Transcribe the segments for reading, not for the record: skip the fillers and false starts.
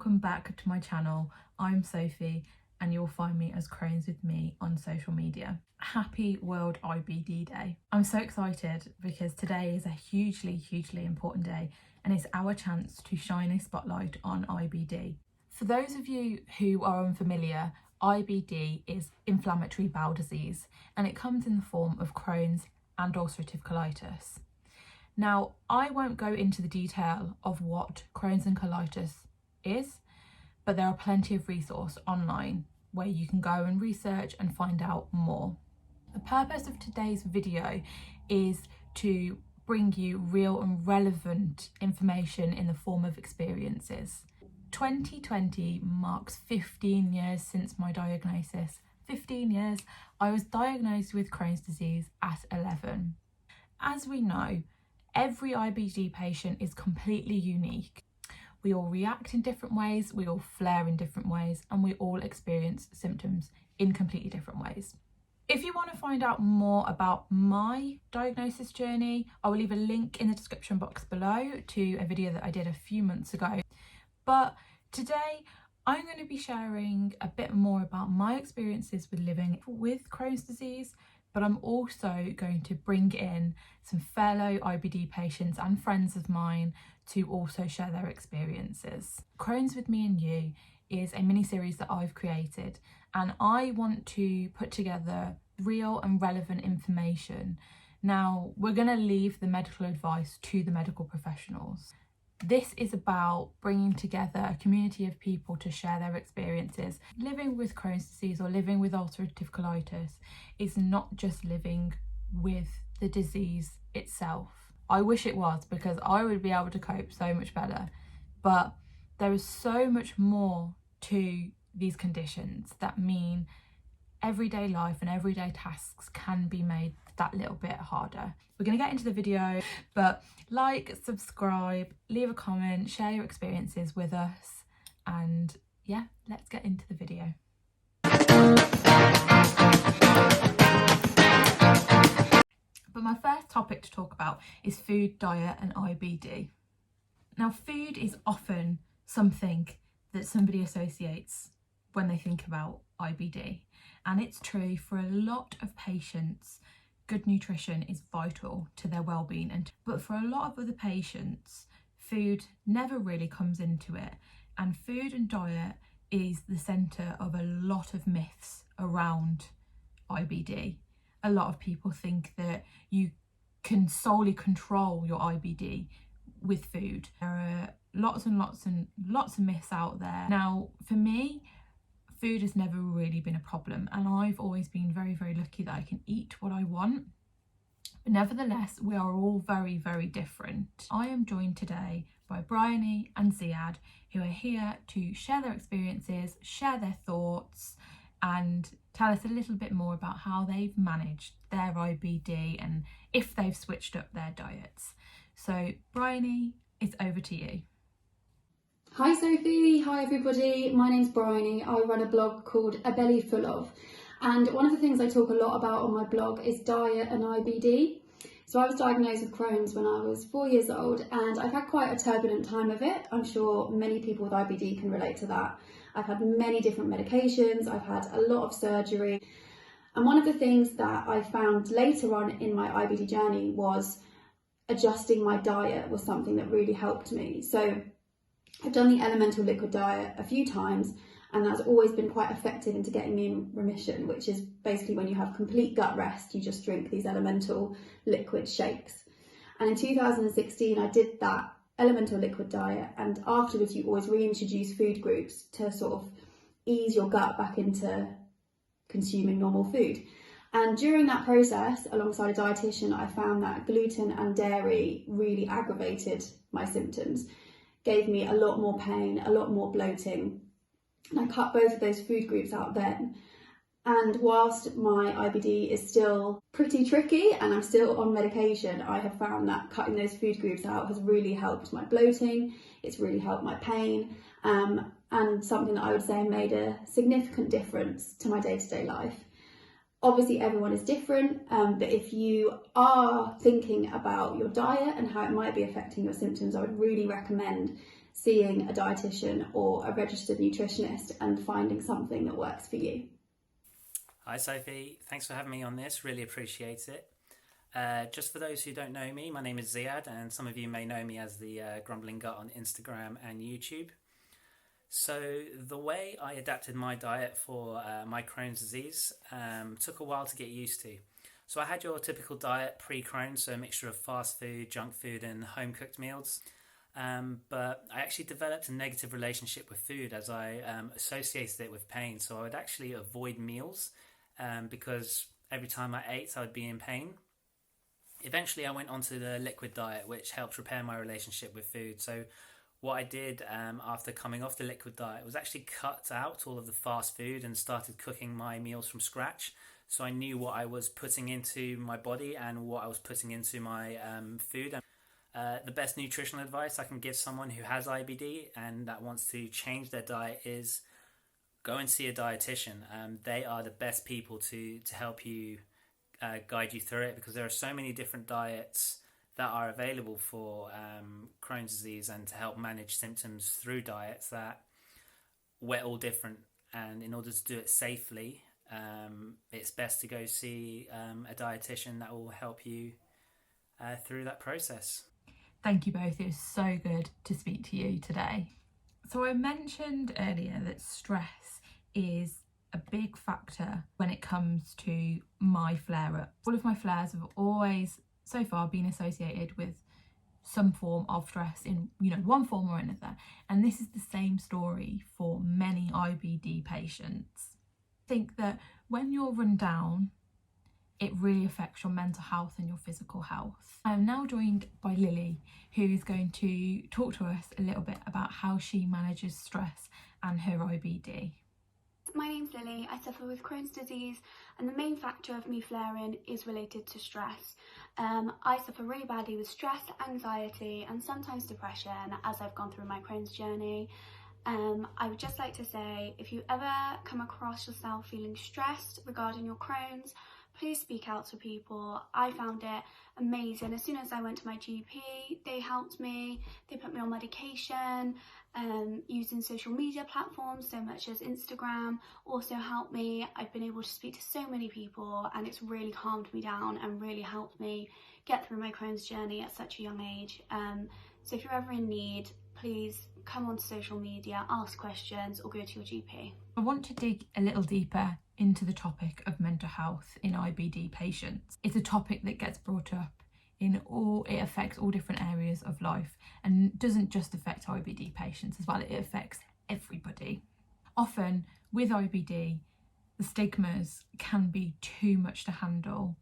Welcome back to my channel. I'm Sophie and you'll find me as Crohns with Me on social media. Happy World IBD Day. I'm so excited because today is a hugely important day and it's our chance to shine a spotlight on IBD. For those of you who are unfamiliar, IBD is inflammatory bowel disease and it comes in the form of Crohn's and ulcerative colitis. Now, I won't go into the detail of what Crohn's and colitis is, but there are plenty of resources online where you can go and research and find out more. The purpose of today's video is to bring you real and relevant information in the form of experiences. 2020 marks 15 years since my diagnosis. 15 years. I was diagnosed with Crohn's disease at 11. As we know, every IBD patient is completely unique. We all react in different ways, we all flare in different ways, and we all experience symptoms in completely different ways. If you want to find out more about my diagnosis journey, I will leave a link in the description box below to a video that I did a few months ago. But today, I'm going to be sharing a bit more about my experiences with living with Crohn's disease, but I'm also going to bring in some fellow IBD patients and friends of mine to also share their experiences. Crohns with Me and You is a mini-series that I've created, and I want to put together real and relevant information. Now, we're going to leave the medical advice to the medical professionals. This is about bringing together a community of people to share their experiences. Living with Crohn's disease or living with ulcerative colitis is not just living with the disease itself. I wish it was, because I would be able to cope so much better. But there is so much more to these conditions that mean everyday life and everyday tasks can be made that little bit harder. We're going to get into the video, but like, subscribe, leave a comment, share your experiences with us, and yeah, let's get into the video. But my first topic to talk about is food, diet and IBD. Now, food is often something that somebody associates when they think about IBD, and it's true for a lot of patients. Good nutrition is vital to their well-being, but for a lot of other patients, food never really comes into it, and food and diet is the centre of a lot of myths around IBD. A lot of people think that you can solely control your IBD with food. There are lots and lots of myths out there. Now, for me, food has never really been a problem, and I've always been very lucky that I can eat what I want. But nevertheless, we are all very different. I am joined today by Bryony and Ziad, who are here to share their experiences, share their thoughts, and tell us a little bit more about how they've managed their IBD and if they've switched up their diets. So Bryony, it's over to you. Hi Sophie, hi everybody, my name's Bryony. I run a blog called A Belly Full Of, and one of the things I talk a lot about on my blog is diet and IBD. So I was diagnosed with Crohn's when I was 4 years old, and I've had quite a turbulent time of it. I'm sure many people with IBD can relate to that. I've had many different medications, I've had a lot of surgery, and one of the things that I found later on in my IBD journey was adjusting my diet was something that really helped me. So I've done the elemental liquid diet a few times, and that's always been quite effective into getting me in remission, which is basically when you have complete gut rest, you just drink these elemental liquid shakes. And in 2016, I did that elemental liquid diet, and afterwards you always reintroduce food groups to sort of ease your gut back into consuming normal food. And during that process, alongside a dietitian, I found that gluten and dairy really aggravated my symptoms, gave me a lot more pain, a lot more bloating, and I cut both of those food groups out then. And whilst my IBD is still pretty tricky and I'm still on medication, I have found that cutting those food groups out has really helped my bloating, it's really helped my pain, and something that I would say made a significant difference to my day-to-day life. Obviously everyone is different, but if you are thinking about your diet and how it might be affecting your symptoms, I would really recommend seeing a dietitian or a registered nutritionist and finding something that works for you. Hi Sophie, thanks for having me on this, really appreciate it. Just for those who don't know me, my name is Ziad and some of you may know me as the Grumbling Gut on Instagram and YouTube. So the way I adapted my diet for my Crohn's disease took a while to get used to. So I had your typical diet pre-Crohn's, so a mixture of fast food, junk food and home cooked meals. But I actually developed a negative relationship with food as I associated it with pain. So I would actually avoid meals because every time I ate I would be in pain. Eventually I went onto the liquid diet, which helped repair my relationship with food. So what I did after coming off the liquid diet was actually cut out all of the fast food and started cooking my meals from scratch. So I knew what I was putting into my body and what I was putting into my food. The best nutritional advice I can give someone who has IBD and that wants to change their diet is go and see a dietitian. They are the best people to help you guide you through it, because there are so many different diets that are available for Crohn's disease and to help manage symptoms through diets that we're all different. And in order to do it safely, it's best to go see a dietitian that will help you through that process. Thank you both, it was so good to speak to you today. So I mentioned earlier that stress is a big factor when it comes to my flare-up. All of my flares have always so far been associated with some form of stress in one form or another, and this is the same story for many IBD patients. I think that when you're run down, it really affects your mental health and your physical health. I'm now joined by Lily, who is going to talk to us a little bit about how she manages stress and her IBD. My name's Lily, I suffer with Crohn's disease and the main factor of me flaring is related to stress. I suffer really badly with stress, anxiety and sometimes depression as I've gone through my Crohn's journey. I would just like to say, if you ever come across yourself feeling stressed regarding your Crohn's, please speak out to people. I found it amazing. As soon as I went to my GP, they helped me, they put me on medication. Using social media platforms so much as Instagram also helped me. I've been able to speak to so many people and it's really calmed me down and really helped me get through my Crohn's journey at such a young age. So if you're ever in need, please come onto social media, ask questions or go to your GP. I want to dig a little deeper into the topic of mental health in IBD patients. It's a topic that gets brought up it affects all different areas of life and doesn't just affect IBD patients as well, it affects everybody. Often with IBD, the stigmas can be too much to handle.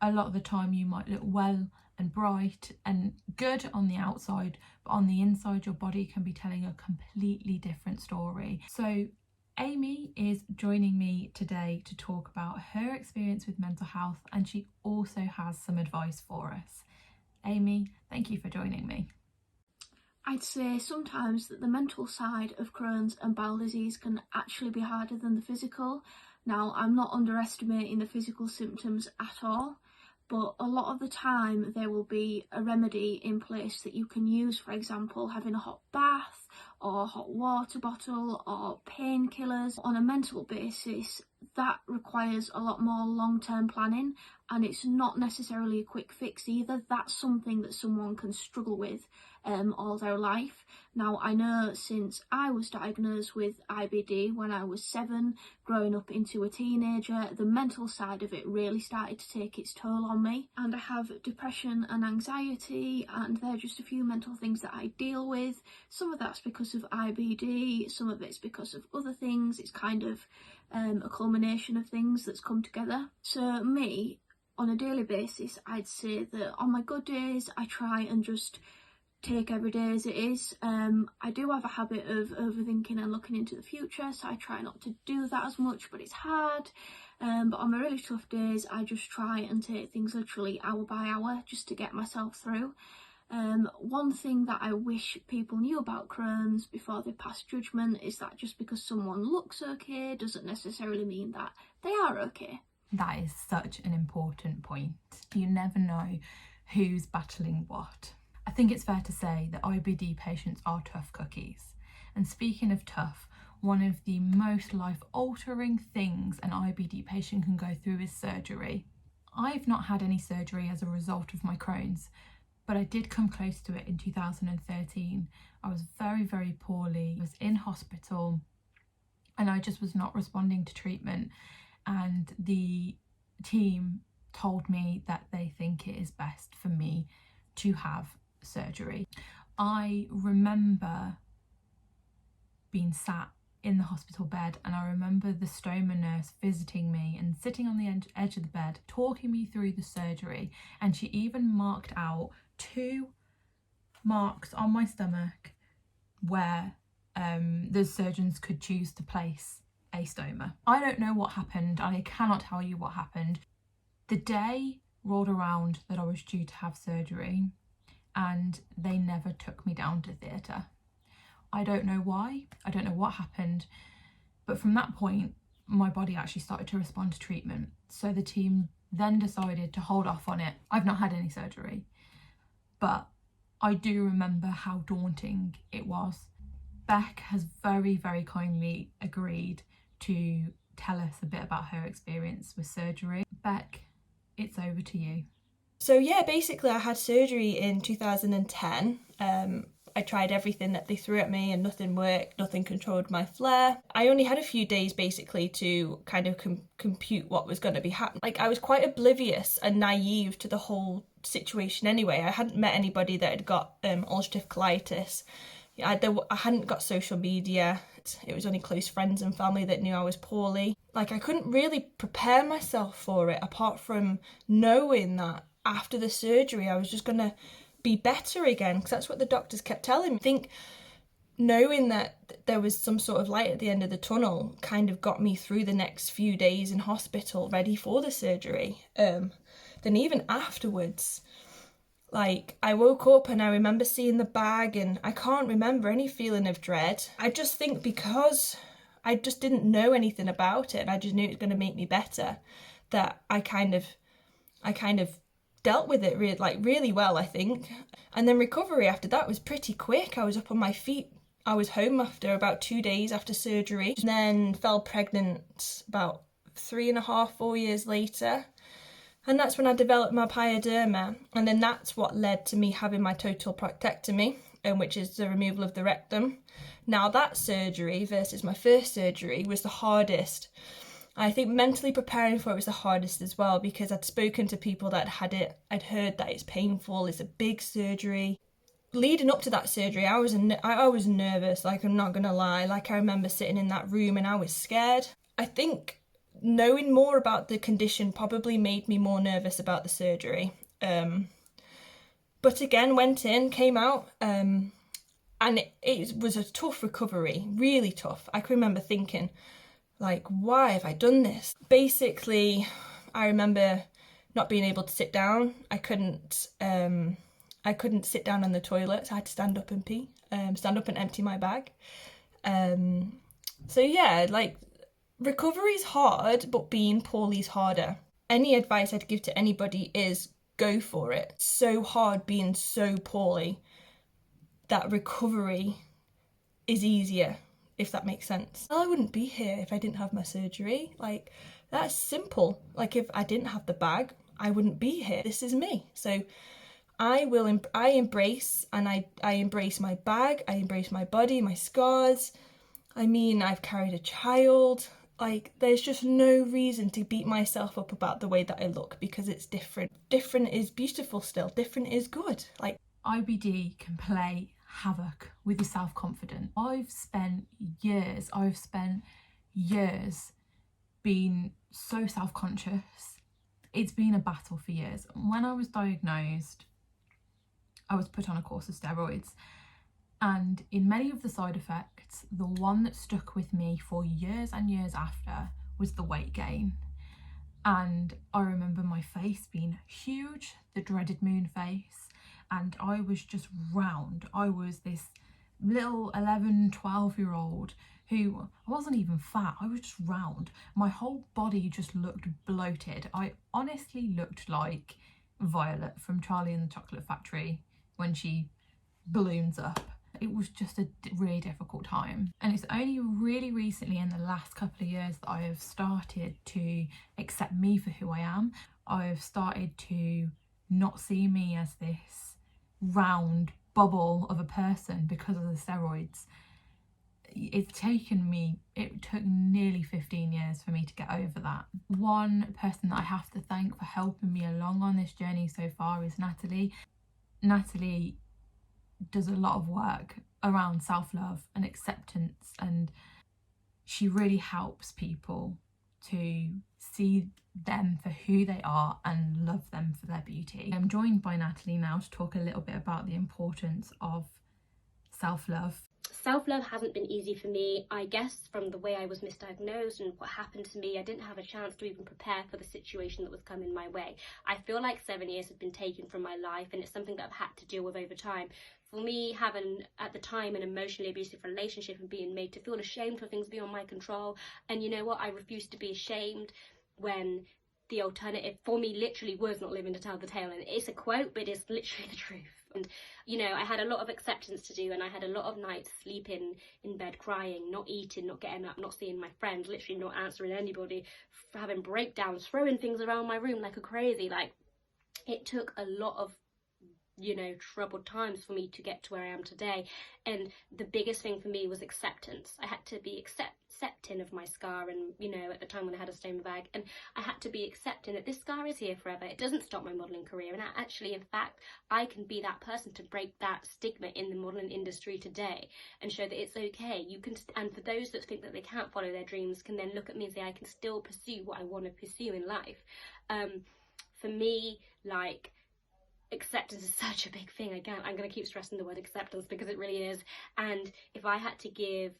A lot of the time you might look well and bright and good on the outside, but on the inside your body can be telling a completely different story. So Amy is joining me today to talk about her experience with mental health, and she also has some advice for us. Amy, thank you for joining me. I'd say sometimes that the mental side of Crohn's and bowel disease can actually be harder than the physical. Now, I'm not underestimating the physical symptoms at all, but a lot of the time there will be a remedy in place that you can use, for example, having a hot bath or hot water bottle or painkillers. On a mental basis, that requires a lot more long-term planning, and it's not necessarily a quick fix either. That's something that someone can struggle with all their life. Now, I know since I was diagnosed with IBD when I was 7, growing up into a teenager, the mental side of it really started to take its toll on me, and I have depression and anxiety, and they're just a few mental things that I deal with. Some of that's because of IBD, some of it's because of other things. It's kind of a culmination of things that's come together. So me, on a daily basis, I'd say that on my good days I try and just take every day as it is. I do have a habit of overthinking and looking into the future, so I try not to do that as much, but it's hard. But on my really tough days I just try and take things literally hour by hour just to get myself through. One thing that I wish people knew about Crohn's before they pass judgment is that just because someone looks okay doesn't necessarily mean that they are okay. That is such an important point. You never know who's battling what. I think it's fair to say that IBD patients are tough cookies. And speaking of tough, one of the most life-altering things an IBD patient can go through is surgery. I've not had any surgery as a result of my Crohn's, but I did come close to it in 2013. I was very, very poorly. I was in hospital and I just was not responding to treatment. And the team told me that they think it is best for me to have surgery. I remember being sat in the hospital bed, and I remember the stoma nurse visiting me and sitting on the edge of the bed talking me through the surgery, and she even marked out 2 marks on my stomach where the surgeons could choose to place a stoma. I don't know what happened. I cannot tell you what happened. The day rolled around that I was due to have surgery and they never took me down to theatre. I don't know why, I don't know what happened, but from that point my body actually started to respond to treatment. So the team then decided to hold off on it. I've not had any surgery, but I do remember how daunting it was. Beck has very, very kindly agreed to tell us a bit about her experience with surgery. Beck, it's over to you. So yeah, basically I had surgery in 2010. I tried everything that they threw at me and nothing worked, nothing controlled my flare. I only had a few days basically to kind of compute what was going to be happening. Like, I was quite oblivious and naive to the whole situation anyway. I hadn't met anybody that had got ulcerative colitis. I hadn't got social media. It was only close friends and family that knew I was poorly. Like, I couldn't really prepare myself for it apart from knowing that after the surgery I was just going to be better again, because that's what the doctors kept telling me. I think knowing that there was some sort of light at the end of the tunnel kind of got me through the next few days in hospital ready for the surgery. Then even afterwards, like, I woke up and I remember seeing the bag and I can't remember any feeling of dread. I just think because I just didn't know anything about it and I just knew it was going to make me better, that I kind of dealt with it really well, I think. And then recovery after that was pretty quick. I was up on my feet. I was home after about 2 days after surgery, and then fell pregnant about 3.5-4 years later. And that's when I developed my pyoderma. And then that's what led to me having my total proctectomy, which is the removal of the rectum. Now, that surgery versus my first surgery was the hardest. I think mentally preparing for it was the hardest as well, because I'd spoken to people that had it. I'd heard that it's painful, it's a big surgery. Leading up to that surgery, I was nervous, like, I'm not gonna lie. Like, I remember sitting in that room and I was scared. I think knowing more about the condition probably made me more nervous about the surgery. But again, went in, came out, and it was a tough recovery, really tough. I can remember thinking, like, why have I done this? Basically, I remember not being able to sit down. I couldn't sit down on the toilet, so I had to stand up and pee, stand up and empty my bag. So yeah, like, recovery's hard, but being poorly's harder. Any advice I'd give to anybody is go for it. It's so hard being so poorly that recovery is easier, if that makes sense. Well, I wouldn't be here if I didn't have my surgery. Like, that's simple. Like, if I didn't have the bag, I wouldn't be here. This is me. So I embrace my bag, I embrace my body, my scars. I mean, I've carried a child. Like, there's just no reason to beat myself up about the way that I look, because it's different. Different is beautiful still. Different is good. Like, IBD can play havoc with your self-confidence. I've spent years being so self-conscious. It's been a battle for years. When I was diagnosed, I was put on a course of steroids, and in many of the side effects, the one that stuck with me for years and years after was the weight gain. And I remember my face being huge, the dreaded moon face, and I was just round. I was this little 11, 12-year-old who, I wasn't even fat, I was just round. My whole body just looked bloated. I honestly looked like Violet from Charlie and the Chocolate Factory when she balloons up. It was just a really difficult time, and it's only really recently in the last couple of years that I have started to accept me for who I am. I have started to not see me as this round bubble of a person because of the steroids. It took nearly 15 years for me to get over that. One person that I have to thank for helping me along on this journey so far is Natalie. Natalie does a lot of work around self-love and acceptance, and she really helps people to see them for who they are and love them for their beauty. I'm joined by Natalie now to talk a little bit about the importance of self-love. Self-love hasn't been easy for me. I guess from the way I was misdiagnosed and what happened to me, I didn't have a chance to even prepare for the situation that was coming my way. I feel like 7 years have been taken from my life, and it's something that I've had to deal with over time. For me, having at the time an emotionally abusive relationship and being made to feel ashamed for things beyond my control, and you know what, I refused to be ashamed when the alternative for me literally was not living to tell the tale. And it's a quote, but it's literally the truth. And you know, I had a lot of acceptance to do, and I had a lot of nights sleeping in bed crying, not eating, not getting up, not seeing my friends, literally not answering anybody, having breakdowns, throwing things around my room like a crazy. Like, it took a lot of, you know, troubled times for me to get to where I am today. And the biggest thing for me was acceptance. I had to be accepting of my scar, and you know, at the time when I had a stoma bag, and I had to be accepting that this scar is here forever. It doesn't stop my modelling career, and actually, in fact, I can be that person to break that stigma in the modelling industry today and show that it's okay. You can, and for those that think that they can't follow their dreams, can then look at me and say, I can still pursue what I want to pursue in life. For me, like, acceptance is such a big thing. Again, I'm going to keep stressing the word acceptance because it really is. And if I had to give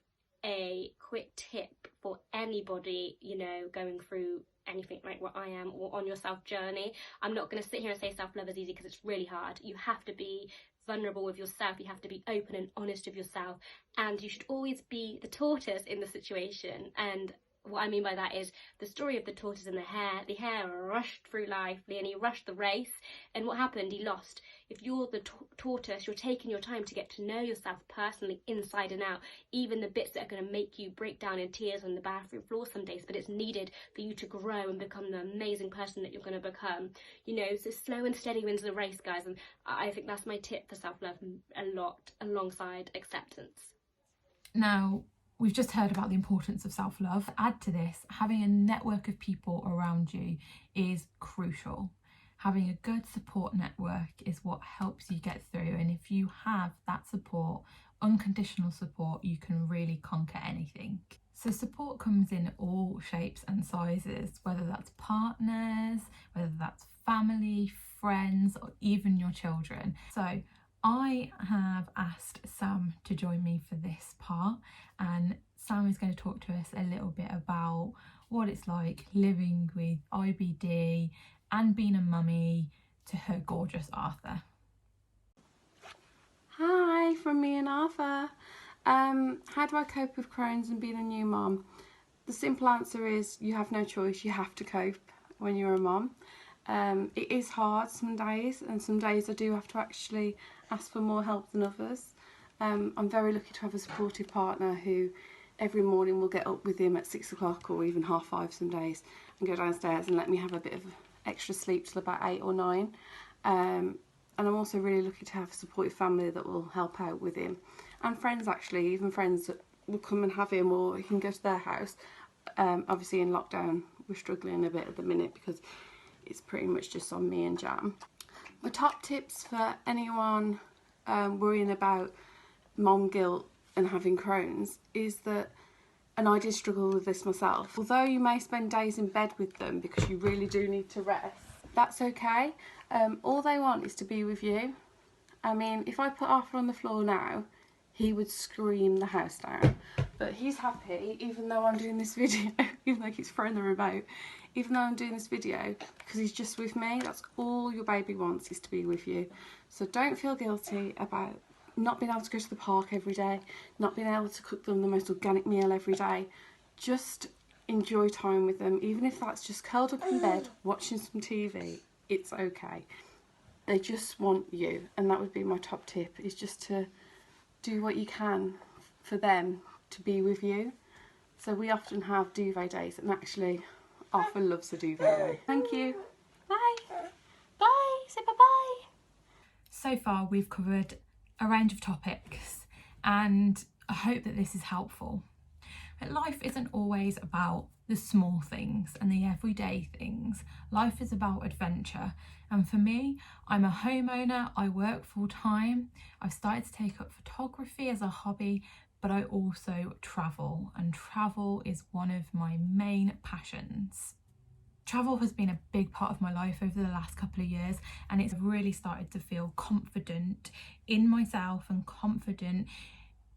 a quick tip for anybody, you know, going through anything like what I am or on your self journey, I'm not going to sit here and say self-love is easy, because it's really hard. You have to be vulnerable with yourself, you have to be open and honest with yourself, and you should always be the tortoise in the situation. And what I mean by that is the story of the tortoise and the hare. The hare rushed through life, and he rushed the race, and what happened? He lost. If you're the tortoise, you're taking your time to get to know yourself personally, inside and out, even the bits that are going to make you break down in tears on the bathroom floor some days, but it's needed for you to grow and become the amazing person that you're going to become. You know, so slow and steady wins the race, guys, and I think that's my tip for self-love a lot, alongside acceptance. Now, we've just heard about the importance of self-love. Add to this, having a network of people around you is crucial. Having a good support network is what helps you get through, and if you have that support, unconditional support, you can really conquer anything. So support comes in all shapes and sizes, whether that's partners, whether that's family, friends, or even your children. So I have asked Sam to join me for this part, and Sam is going to talk to us a little bit about what it's like living with IBD and being a mummy to her gorgeous Arthur. Hi from me and Arthur. How do I cope with Crohn's and being a new mum? The simple answer is you have no choice. You have to cope when you're a mum. It is hard some days, and some days I do have to actually ask for more help than others. I'm very lucky to have a supportive partner who every morning will get up with him at 6 o'clock or even 5:30 some days and go downstairs and let me have a bit of extra sleep till about 8 or 9. And I'm also really lucky to have a supportive family that will help out with him, and friends, actually, even friends that will come and have him, or he can go to their house. Obviously in lockdown we're struggling a bit at the minute because it's pretty much just on me and Jam. My top tips for anyone worrying about mom guilt and having Crohn's is that, and I did struggle with this myself, although you may spend days in bed with them because you really do need to rest, that's okay. All they want is to be with you. I mean, if I put Arthur on the floor now, he would scream the house down, but he's happy even though I'm doing this video, even though he's throwing the remote, even though I'm doing this video, because he's just with me. That's all your baby wants, is to be with you. So don't feel guilty about not being able to go to the park every day, not being able to cook them the most organic meal every day. Just enjoy time with them, even if that's just curled up in bed watching some TV. It's okay. they just want you, and that would be my top tip, is just to do what you can for them to be with you. So we often have duvet days, and actually Arthur loves a duvet day. Thank you. Bye. Bye. Say bye-bye. So far we've covered a range of topics, and I hope that this is helpful. But life isn't always about the small things and the everyday things. Life is about adventure, and for me, I'm a homeowner, I work full time, I've started to take up photography as a hobby, but I also travel, and travel is one of my main passions. Travel has been a big part of my life over the last couple of years, and it's really started to feel confident in myself and confident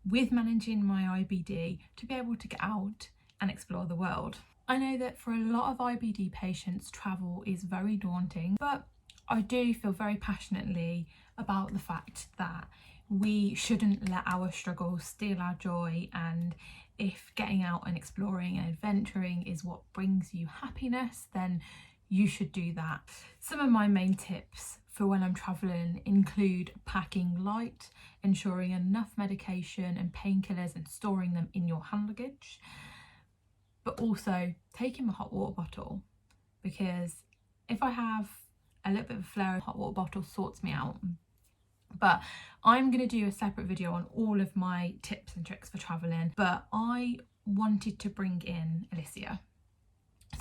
with managing my IBD to be able to get out and explore the world. I know that for a lot of IBD patients, travel is very daunting, but I do feel very passionately about the fact that we shouldn't let our struggles steal our joy, and if getting out and exploring and adventuring is what brings you happiness, then you should do that. Some of my main tips for when I'm travelling include packing light, ensuring enough medication and painkillers and storing them in your hand luggage, but also taking my hot water bottle, because if I have a little bit of a flare, a hot water bottle sorts me out. But I'm going to do a separate video on all of my tips and tricks for travelling, but I wanted to bring in Alicia.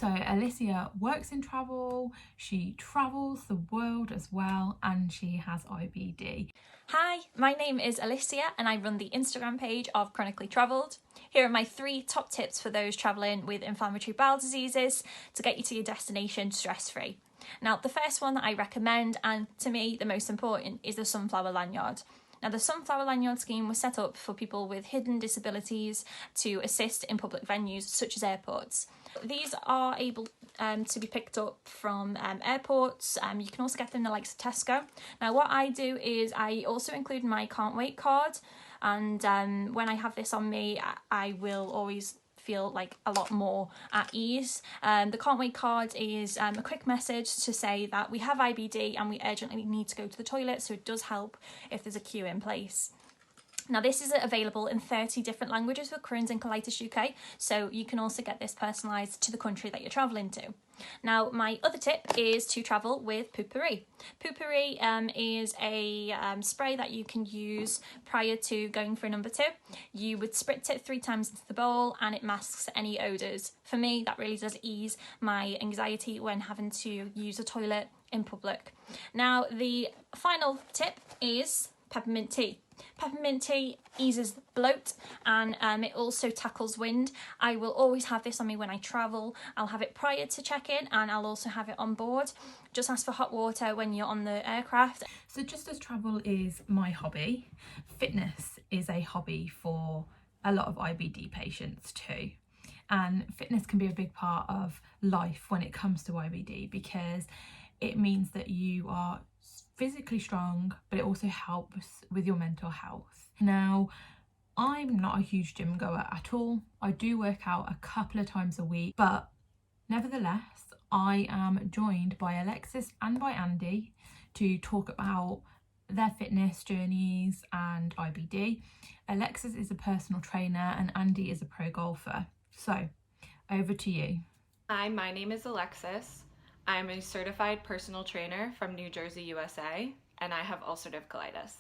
So Alicia works in travel, she travels the world as well, and she has IBD. Hi, my name is Alicia and I run the Instagram page of Chronically Travelled. Here are my 3 top tips for those travelling with inflammatory bowel diseases to get you to your destination stress-free. Now, the first one that I recommend, and to me the most important, is the Sunflower Lanyard. Now, the Sunflower Lanyard scheme was set up for people with hidden disabilities to assist in public venues such as airports. These are able to be picked up from airports. You can also get them in the likes of Tesco. Now, what I do is I also include my Can't Wait card, and when I have this on me, I will always feel like a lot more at ease. The Can't Wait card is a quick message to say that we have IBD and we urgently need to go to the toilet, so it does help if there's a queue in place. Now, this is available in 30 different languages for Crohn's and Colitis UK, so you can also get this personalised to the country that you're travelling to. Now, my other tip is to travel with Poopery. Poopery is a spray that you can use prior to going for a number 2. You would spritz it 3 times into the bowl and it masks any odours. For me, that really does ease my anxiety when having to use a toilet in public. Now, the final tip is peppermint tea. Peppermint tea eases bloat, and it also tackles wind. I will always have this on me when I travel. I'll have it prior to check-in and I'll also have it on board. Just ask for hot water when you're on the aircraft. So just as travel is my hobby, fitness is a hobby for a lot of IBD patients too. And fitness can be a big part of life when it comes to IBD, because it means that you are physically strong, but it also helps with your mental health. Now, I'm not a huge gym goer at all. I do work out a couple of times a week, but nevertheless, I am joined by Alexis and by Andy to talk about their fitness journeys and IBD. Alexis is a personal trainer and Andy is a pro golfer. So, over to you. Hi, my name is Alexis. I'm a certified personal trainer from New Jersey, USA, and I have ulcerative colitis.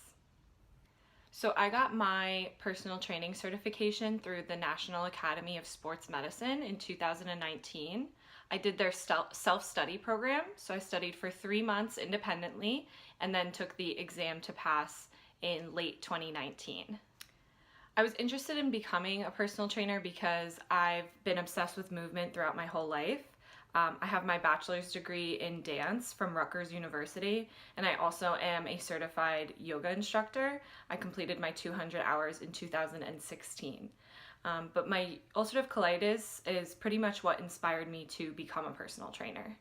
So I got my personal training certification through the National Academy of Sports Medicine in 2019. I did their self-study program, so I studied for 3 months independently and then took the exam to pass in late 2019. I was interested in becoming a personal trainer because I've been obsessed with movement throughout my whole life. I have my bachelor's degree in dance from Rutgers University, and I also am a certified yoga instructor. I completed my 200 hours in 2016. But my ulcerative colitis is pretty much what inspired me to become a personal trainer.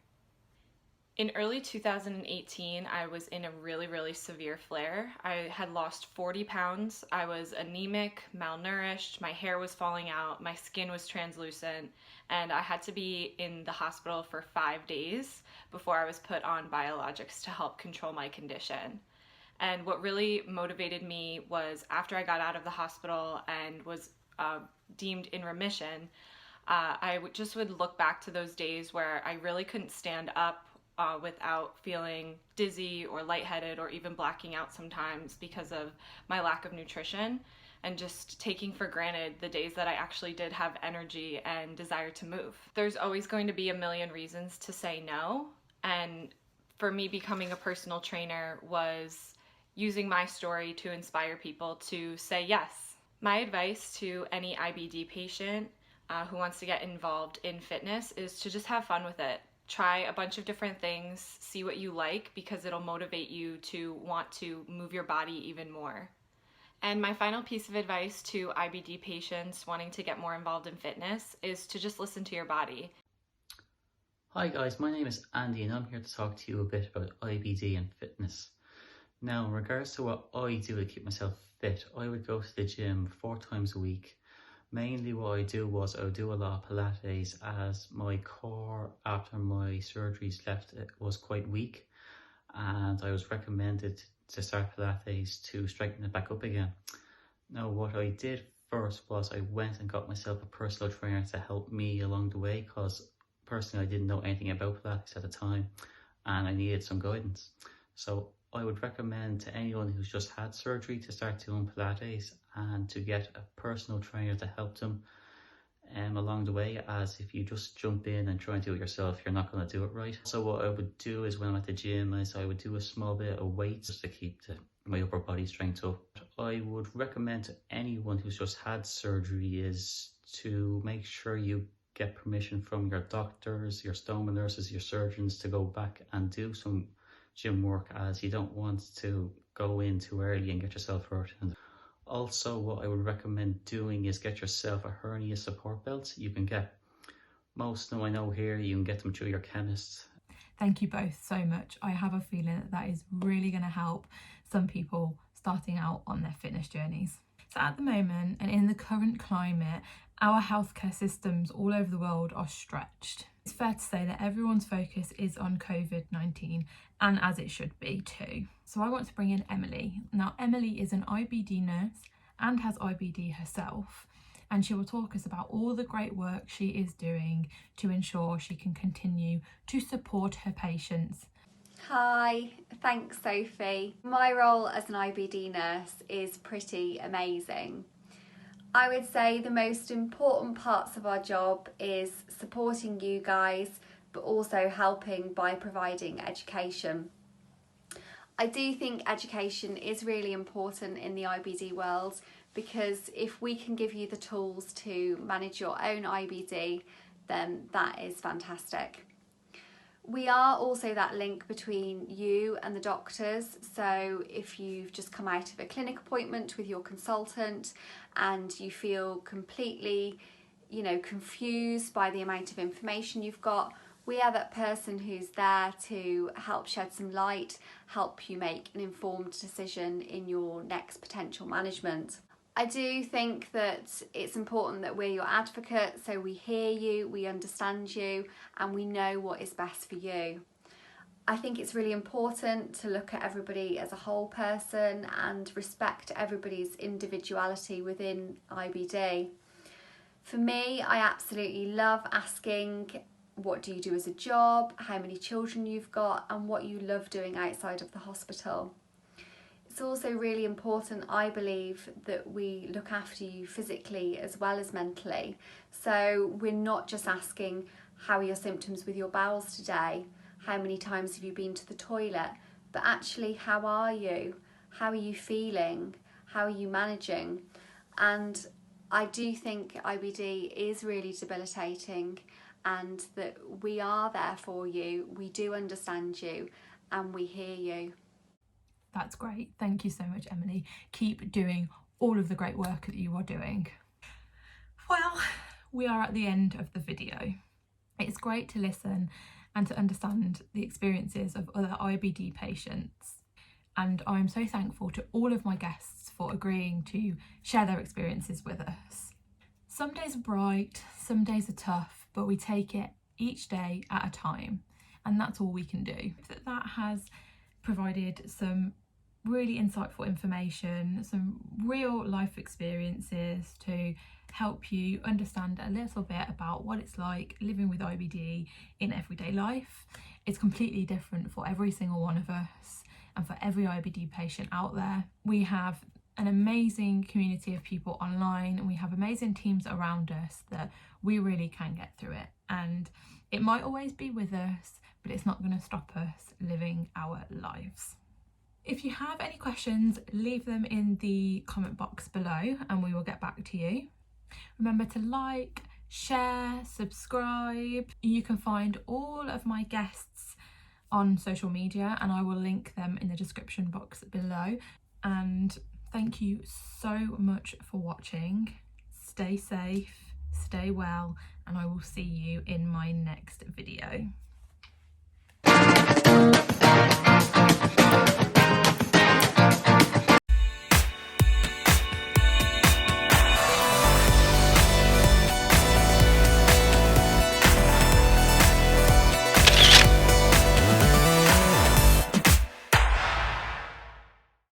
In early 2018, I was in a really severe flare. I had lost 40 pounds. I was anemic, malnourished, my hair was falling out, my skin was translucent, and I had to be in the hospital for 5 days before I was put on biologics to help control my condition. And what really motivated me was after I got out of the hospital and was deemed in remission, I just would look back to those days where I really couldn't stand up without feeling dizzy or lightheaded or even blacking out sometimes because of my lack of nutrition, and just taking for granted the days that I actually did have energy and desire to move. There's always going to be a million reasons to say no, and for me, becoming a personal trainer was using my story to inspire people to say yes. My advice to any IBD patient who wants to get involved in fitness is to just have fun with it. Try a bunch of different things, see what you like, because it'll motivate you to want to move your body even more. And my final piece of advice to IBD patients wanting to get more involved in fitness is to just listen to your body. Hi guys, my name is Andy and I'm here to talk to you a bit about IBD and fitness. Now, in regards to what I do to keep myself fit, I would go to the gym 4 times a week. Mainly what I do was I would do a lot of Pilates, as my core after my surgeries left it was quite weak, and I was recommended to start Pilates to strengthen it back up again. Now what I did first was I went and got myself a personal trainer to help me along the way, because personally I didn't know anything about Pilates at the time and I needed some guidance. So I would recommend to anyone who's just had surgery to start doing Pilates and to get a personal trainer to help them along the way, as if you just jump in and try and do it yourself, you're not going to do it right. So what I would do is when I'm at the gym is I would do a small bit of weights just to keep my upper body strength up. I would recommend to anyone who's just had surgery is to make sure you get permission from your doctors, your stoma nurses, your surgeons to go back and do some gym work, as you don't want to go in too early and get yourself hurt. And also what I would recommend doing is get yourself a hernia support belt. You can get most of them I know here, you can get them through your chemist. Thank you both so much. I have a feeling that is really going to help some people starting out on their fitness journeys. So at the moment, and in the current climate, our healthcare systems all over the world are stretched. It's fair to say that everyone's focus is on COVID-19, and as it should be too. So I want to bring in Emily. Now, Emily is an IBD nurse and has IBD herself, and she will talk us about all the great work she is doing to ensure she can continue to support her patients. Hi, thanks Sophie. My role as an IBD nurse is pretty amazing. I would say the most important parts of our job is supporting you guys, but also helping by providing education. I do think education is really important in the IBD world, because if we can give you the tools to manage your own IBD, then that is fantastic. We are also that link between you and the doctors, so if you've just come out of a clinic appointment with your consultant and you feel completely, confused by the amount of information you've got, we are that person who's there to help shed some light, help you make an informed decision in your next potential management. I do think that it's important that we're your advocate, so we hear you, we understand you, and we know what is best for you. I think it's really important to look at everybody as a whole person and respect everybody's individuality within IBD. For me, I absolutely love asking, what do you do as a job, how many children you've got, and what you love doing outside of the hospital. It's also really important, I believe, that we look after you physically as well as mentally. So we're not just asking, how are your symptoms with your bowels today? How many times have you been to the toilet? But actually, how are you? How are you feeling? How are you managing? And I do think IBD is really debilitating, and that we are there for you, we do understand you, and we hear you. That's great. Thank you so much, Emily. Keep doing all of the great work that you are doing. Well, we are at the end of the video. It's great to listen and to understand the experiences of other IBD patients. And I'm so thankful to all of my guests for agreeing to share their experiences with us. Some days are bright, some days are tough, but we take it each day at a time, and that's all we can do. That has provided some really insightful information, some real life experiences to help you understand a little bit about what it's like living with IBD in everyday life. It's completely different for every single one of us and for every IBD patient out there. We have an amazing community of people online, and we have amazing teams around us that we really can get through it. And it might always be with us, but it's not going to stop us living our lives. If you have any questions, leave them in the comment box below and we will get back to you. Remember to like, share, subscribe. You can find all of my guests on social media and I will link them in the description box below. And thank you so much for watching. Stay safe, stay well, and I will see you in my next video.